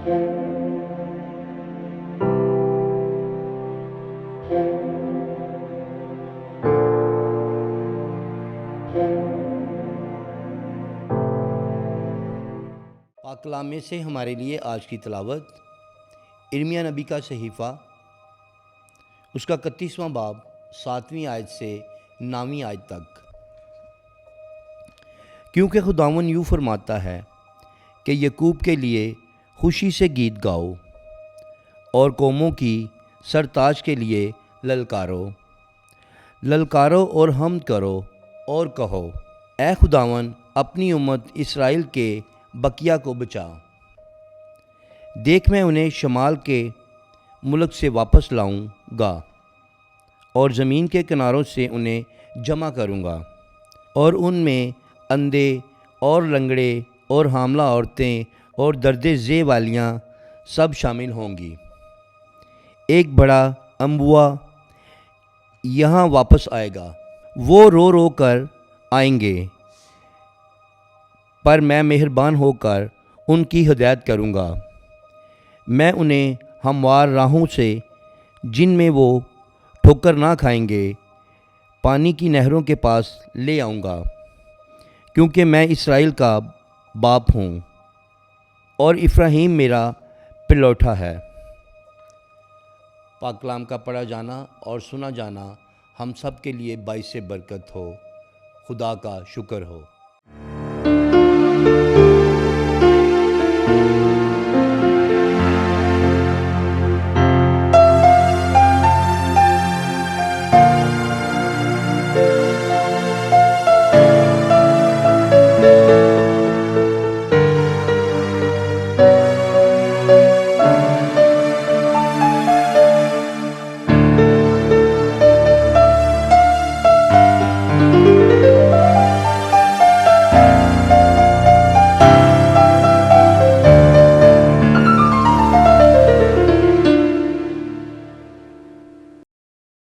پاک کلام میں سے ہمارے لیے آج کی تلاوت ارمیہ نبی کا صحیفہ، اس کا 31واں باب 7ویں آیت سے 9ویں آیت تک۔ کیونکہ خداوند یوں فرماتا ہے کہ یعقوب کے لیے خوشی سے گیت گاؤ اور قوموں کی سرتاج کے لیے للکارو اور حمد کرو اور کہو، اے خداوند اپنی امت اسرائیل کے بقیہ کو بچا۔ دیکھ میں انہیں شمال کے ملک سے واپس لاؤں گا اور زمین کے کناروں سے انہیں جمع کروں گا، اور ان میں اندھے اور لنگڑے اور حاملہ عورتیں اور درد ذے والیاں سب شامل ہوں گی۔ ایک بڑا انبوہ یہاں واپس آئے گا، وہ رو رو کر آئیں گے، پر میں مہربان ہو کر ان کی ہدایت کروں گا۔ میں انہیں ہموار راہوں سے، جن میں وہ ٹھوکر نہ کھائیں گے، پانی کی نہروں کے پاس لے آؤں گا، کیونکہ میں اسرائیل کا باپ ہوں اور افراہیم میرا پلوٹا ہے۔ پاک کلام کا پڑھا جانا اور سنا جانا ہم سب کے لیے باعث برکت ہو۔ خدا کا شکر ہو۔